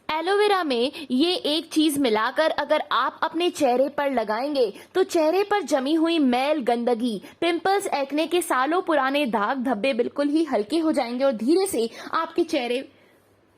Aloe vera में ये एक चीज मिलाकर अगर आप अपने चेहरे पर लगाएंगे तो चेहरे पर जमी हुई मैल, गंदगी, पिंपल्स, एक्ने के सालों पुराने दाग धब्बे बिल्कुल ही हल्के हो जाएंगे और धीरे से आपके चेहरे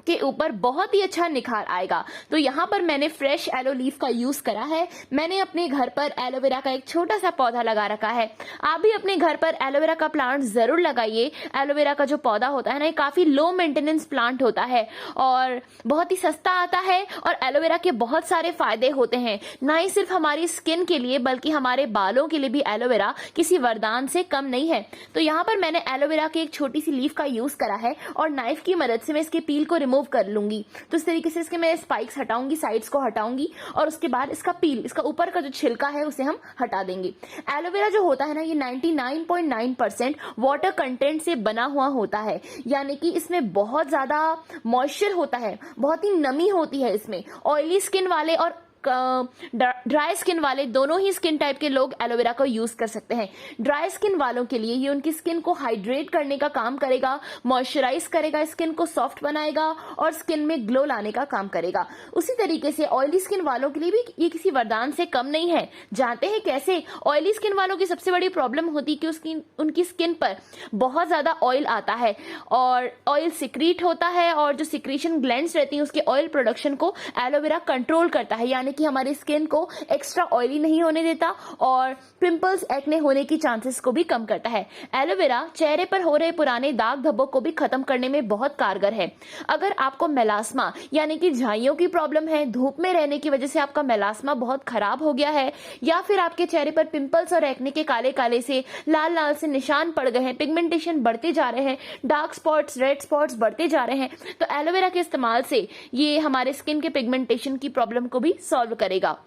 के ऊपर बहुत ही अच्छा निखार आएगा। तो यहाँ पर मैंने फ्रेश एलो लीफ का यूज करा है। मैंने अपने घर पर एलोवेरा का एक छोटा सा पौधा लगा रखा है। आप भी अपने घर पर एलोवेरा का प्लांट जरूर लगाइए। एलोवेरा का जो पौधा होता है ना, ये काफी लो मेंटेनेंस प्लांट होता है और बहुत ही सस्ता आता है और एलोवेरा के बहुत सारे फायदे होते हैं। ना ही सिर्फ हमारी स्किन के लिए बल्कि हमारे बालों के लिए भी एलोवेरा किसी वरदान से कम नहीं है। तो यहाँ पर मैंने एलोवेरा की एक छोटी सी लीफ का यूज करा है और नाइफ की मदद से मैं इसके पील को रिमूव कर लूंगी। तो इस तरीके से इसके मैं स्पाइक्स हटाऊंगी, साइड्स को हटाऊंगी और उसके बाद इसका पील, इसका ऊपर का जो छिलका है उसे हम हटा देंगे। एलोवेरा जो होता है ना, ये 99.9% वाटर कंटेंट से बना हुआ होता है, यानी कि इसमें बहुत ज्यादा मॉइस्चर होता है, बहुत ही नमी होती है इसमें। ऑयली स्किन वाले और ड्राई स्किन वाले दोनों ही स्किन टाइप के लोग एलोवेरा को यूज कर सकते हैं। ड्राई स्किन वालों के लिए ये उनकी स्किन को हाइड्रेट करने का काम करेगा, मॉइस्चराइज करेगा, स्किन को सॉफ्ट बनाएगा और स्किन में ग्लो लाने का काम करेगा। उसी तरीके से ऑयली स्किन वालों के लिए भी ये किसी वरदान से कम नहीं है। जानते हैं कैसे? ऑयली स्किन वालों की सबसे बड़ी प्रॉब्लम होती है कि उनकी स्किन पर बहुत ज्यादा ऑयल आता है और ऑयल सिक्रीट होता है और जो सिक्रीशन ग्लैंड्स रहती हैं उसके ऑयल प्रोडक्शन को एलोवेरा कंट्रोल करता है, यानी कि हमारी स्किन को एक्स्ट्रा ऑयली नहीं होने देता और पिंपल्स, एक्ने होने की चांसेस को भी कम करता है। एलोवेरा चेहरे पर हो रहे पुराने दाग धब्बों को भी खत्म करने में बहुत कारगर है। अगर आपको मेलास्मा यानी कि झाइयों की प्रॉब्लम है, धूप में रहने की वजह से आपका मेलास्मा बहुत खराब हो गया है, या फिर आपके चेहरे पर पिंपल्स और एक्ने के काले काले से लाल लाल से निशान पड़ गए हैं, पिगमेंटेशन बढ़ते जा रहे हैं, डार्क स्पॉट्स, रेड स्पॉट्स बढ़ते जा रहे हैं, तो एलोवेरा के इस्तेमाल से ये हमारे स्किन के पिगमेंटेशन की प्रॉब्लम को भी सॉल्व करेगा,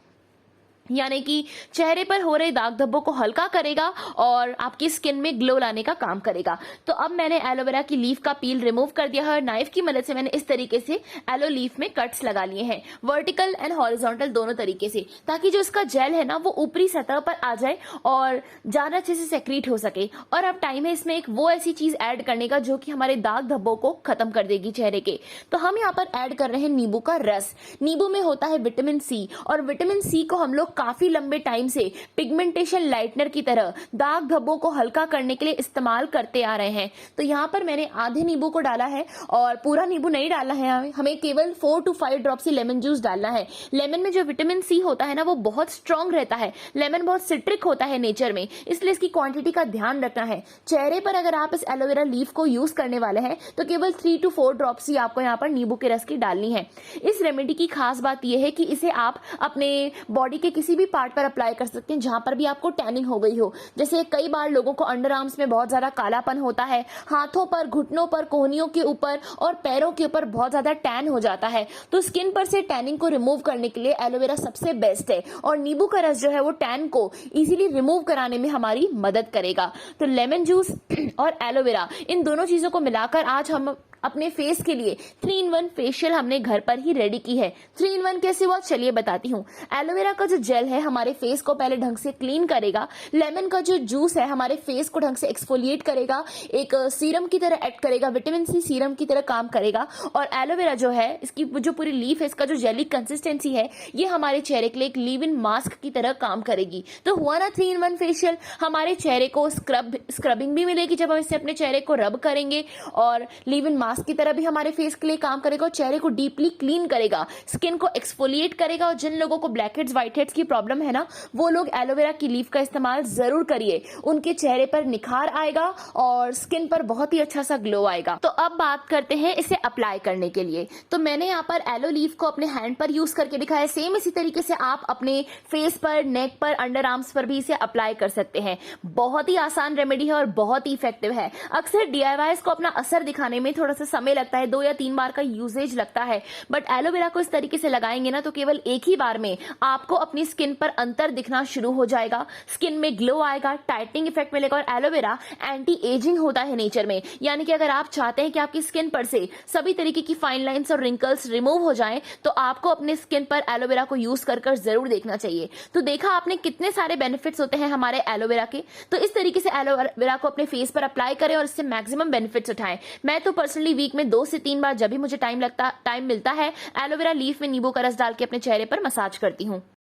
यानी कि चेहरे पर हो रहे दाग धब्बों को हल्का करेगा और आपकी स्किन में ग्लो लाने का काम करेगा। तो अब मैंने एलोवेरा की लीफ का पील रिमूव कर दिया है और नाइफ की मदद से मैंने इस तरीके से एलो लीफ में कट्स लगा लिए हैं, वर्टिकल एंड हॉरिजॉन्टल दोनों तरीके से, ताकि जो इसका जेल है ना वो ऊपरी सतह पर आ जाए और ज्यादा अच्छे से सेक्रीट हो सके। और अब टाइम है इसमें एक वो ऐसी चीज ऐड करने का जो कि हमारे दाग धब्बों को खत्म कर देगी चेहरे के। तो हम यहाँ पर ऐड कर रहे हैं नींबू का रस। नींबू में होता है विटामिन सी और विटामिन सी को हम लोग काफी लंबे टाइम से पिगमेंटेशन लाइटनर की तरह दाग धब्बों को हल्का करने के लिए इस्तेमाल करते आ रहे हैं। तो यहाँ पर मैंने आधे नींबू को डाला है और पूरा नींबू नहीं डालना है, हमें केवल 4 to 5 drops he lemon juice डालना है। लेमन में जो विटामिन सी होता है ना वो बहुत स्ट्रांग रहता है, लेमन बहुत सिट्रिक होता है नेचर में, इसलिए इसकी क्वांटिटी का ध्यान रखना है। चेहरे पर अगर आप इस एलोवेरा लीफ को यूज करने वाले हैं तो केवल 3 to 4 ड्रॉप्स ही आपको यहाँ पर नींबू के रस की डालनी है। इस रेमेडी की खास बात यह है कि इसे आप अपने बॉडी के किसी भी पार्ट पर अप्लाई कर सकते हैं जहां पर भी आपको टैनिंग हो गई हो। जैसे कई बार लोगों को अंडर आर्म्स में बहुत ज्यादा कालापन होता है, हाथों पर, घुटनों पर, कोहनियों के ऊपर और पैरों के ऊपर बहुत ज्यादा टैन हो जाता है, तो स्किन पर से टैनिंग को रिमूव करने के लिए एलोवेरा सबसे बेस्ट है और नींबू का रस जो है वो टैन को इजीली रिमूव कराने में हमारी मदद करेगा। तो लेमन जूस और एलोवेरा, इन दोनों चीजों को मिलाकर आज हम अपने फेस के लिए 3-in-1 फेशियल हमने घर पर ही रेडी की है। 3-in-1 कैसे हुआ चलिए बताती हूँ। एलोवेरा का जो जेल है हमारे फेस को पहले ढंग से क्लीन करेगा, लेमन का जो जूस है हमारे फेस को ढंग से एक्सफोलिएट करेगा, एक सीरम की तरह एक्ट करेगा, विटामिन सी सीरम की तरह काम करेगा, और एलोवेरा जो है इसकी जो पूरी लीफ है, इसका जो जेली कंसिस्टेंसी है, ये हमारे चेहरे के लिए एक लीव इन मास्क की तरह काम करेगी। तो हुआ ना 3-in-1 फेशियल। हमारे चेहरे को स्क्रबिंग भी मिलेगी जब हम इससे अपने चेहरे को रब करेंगे, और लीव इन मास्क की तरह भी हमारे फेस के लिए काम करेगा और चेहरे को डीपली क्लीन करेगा, स्किन को एक्सफोलिएट करेगा। और जिन लोगों को ब्लैक हेड्स, व्हाइट हेड्स की प्रॉब्लम है ना, वो लोग एलोवेरा की लीफ का इस्तेमाल जरूर करिए, उनके चेहरे पर निखार आएगा और स्किन पर बहुत ही अच्छा सा ग्लो आएगा। तो अब बात करते हैं इसे अप्लाई करने के लिए। तो मैंने यहाँ पर एलो लीफ को अपने हैंड पर यूज करके दिखाया। सेम इसी तरीके से आप अपने फेस पर, नेक पर, अंडर आर्म्स पर भी इसे अप्लाई कर सकते हैं। बहुत ही आसान रेमेडी है और बहुत ही इफेक्टिव है। अक्सर DIYs को अपना असर दिखाने में थोड़ा सा समय लगता है, 2 या 3 बार का यूजेज लगता है, बट एलोवेरा को इस तरीके से लगाएंगे ना तो केवल एक ही बार में आपको अपनी स्किन पर अंतर दिखना शुरू हो जाएगा, स्किन में ग्लो आएगा, टाइटनिंग इफेक्ट मिलेगा। और एलोवेरा एंटी एजिंग होता है नेचर में, यानी कि अगर आप चाहते हैं कि आपकी स्किन पर से सभी तरीके की फाइन लाइंस और रिंकल्स रिमूव हो जाएं, तो आपको अपने स्किन पर एलोवेरा को यूज कर जरूर देखना चाहिए। तो देखा आपने कितने सारे बेनिफिट्स होते हैं हमारे एलोवेरा के। तो इस तरीके से एलोवेरा को अपने फेस पर अप्लाई करें और इससे मैक्सिमम बेनिफिट्स उठाएं। मैं तो पर्सनली पर्सनली वीक में 2 से 3 बार जब भी मुझे टाइम मिलता है, एलोवेरा लीफ में नींबू का रस डाल के अपने चेहरे पर मसाज करती हूँ।